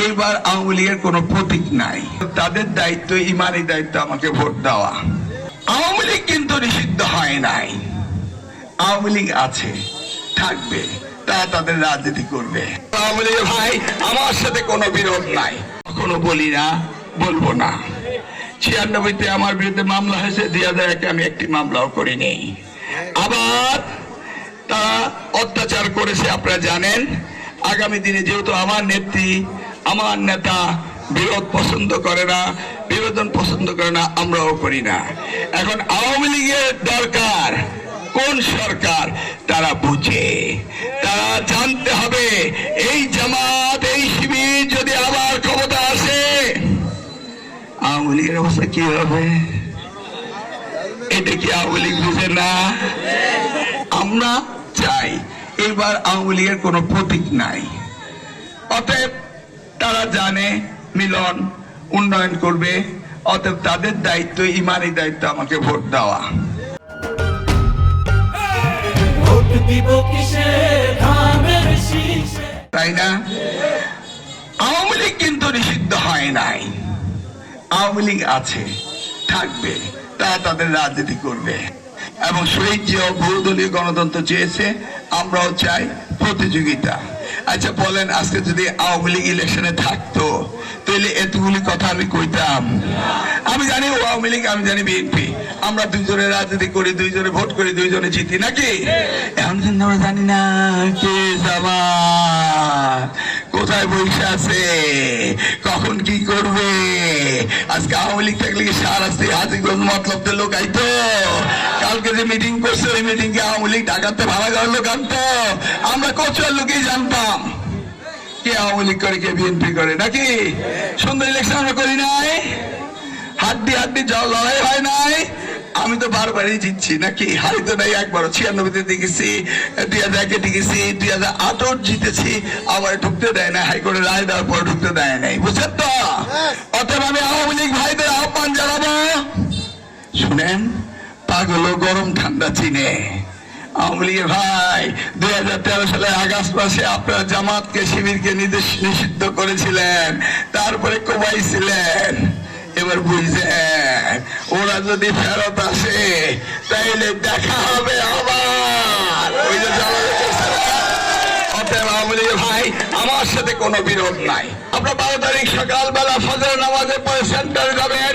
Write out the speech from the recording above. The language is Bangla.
এবার আওয়ামী লীগের কোন প্রতীক নাই, তাদের দায়িত্ব, ইমানি দায়িত্ব আমাকে ভোট দেওয়া। আওয়ামী লীগ কিন্তু নিষিদ্ধ হয় নাই, আওয়ামী লীগ আছে, থাকবে, তারা তাদের রাজনীতি করবে। আওয়ামী লীগের ভাই আমার সাথে কোনো বিরোধ নাই, কখনো বলি না, বলবো না। 96-তে আমার বিরুদ্ধে মামলা হয়েছে, 2001-এ আমি একটি মামলাও করি নেই। আবার তারা অত্যাচার করেছে, আপনারা জানেন। আগামী দিনে যেহেতু আমার নেত্রী, আমার নেতা বিরোধ পছন্দ করে না, বিরোধন পছন্দ করে না, আমরাও করি না। এখন আওয়ামী লীগের দরকার কোন সরকার তারা বুঝে, তারা জানতে হবে এই জামাত, এই শিবির যদি আবার ক্ষমতা আসে আওয়ামী লীগের অবস্থা কি হবে। এটা কি আওয়ামী লীগ বুঝে না? আমরা চাই এবার আওয়ামী লীগের কোন প্রতীক নাই, অতএব তারা জানে মিলন উন্নয়ন করবে, অতএব তাদের দায়িত্ব, ইমানি দায়িত্ব আমাকে ভোট দেওয়া। তাই না? আওয়ামী লীগ কিন্তু নিষিদ্ধ হয় নাই, আওয়ামী লীগ আছে, থাকবে, তারা তাদের রাজনীতি করবে। এবং শহীদ জিয়া বহুদলীয় গণতন্ত্র চেয়েছে, আমরাও চাই প্রতিযোগিতা। আচ্ছা বলেন, আজকে যদি আওয়ামী লীগ ইলেকশনে থাকতো তাহলে এতগুলি কথা আমি কইতাম? আমি জানি আওয়ামী লীগ, আমি জানি বিএনপি, আমরা দুইজনে রাজনীতি করি, দুইজনে ভোট করি, দুইজনে জিতি, নাকি? এখন কিন্তু আমরা জানি না কে জামাত কোথায় বসে আছে, কখন কি করবে। আজকে আওয়ামী লীগ থাকলে কি সারাস্তি হাজিগঞ্জ মতলবদের লোক আইতো? কালকে যে মিটিং করছে ওই মিটিং কে আওয়ামী লীগ ঢাকাতে ভাড়া করার লোক আনতো? আমরা কচুয়ার লোকেই জানতাম কে আওয়ামী লীগ করে, কে বিএনপি করে, নাকি? সুন্দর ইলেকশন আমরা করি নাই, হাড্ডি লড়াই হয় নাই। আমি তো বারবারই জিতছি, নাকি? হারিতো নাই একবারও। 96-তে দেখেছি, 2001-এ দেখেছি, 2008 জিতেছি, আবার ঢুকতে দেয় না, হাইকোর্টের রায় দেওয়ার পর ঢুকতে দেয় নাই, বুঝছেন তো? অতএব আমি আওয়ামী লীগ ভাইদের আহ্বান জানাবো, শুনেন, পাগল গরম ঠান্ডা চিনে। আওয়ামী লীগের ভাই 2013 সালের আগস্ট মাসে আপনারা জামাতকে, শিবিরকে নিষিদ্ধ করেছিলেন, তারপরে কমাইছিলেন। এবার বুঝছেন, ওরা যদি ফেরত আসে তাইলে দেখা হবে আবার। অতএব আওয়ামী লীগের ভাই আমার সাথে কোনো বিরোধ নাই। আপনার 12 তারিখ সকালবেলা ফজর নামাজের পরে সেন্টারে যাবেন,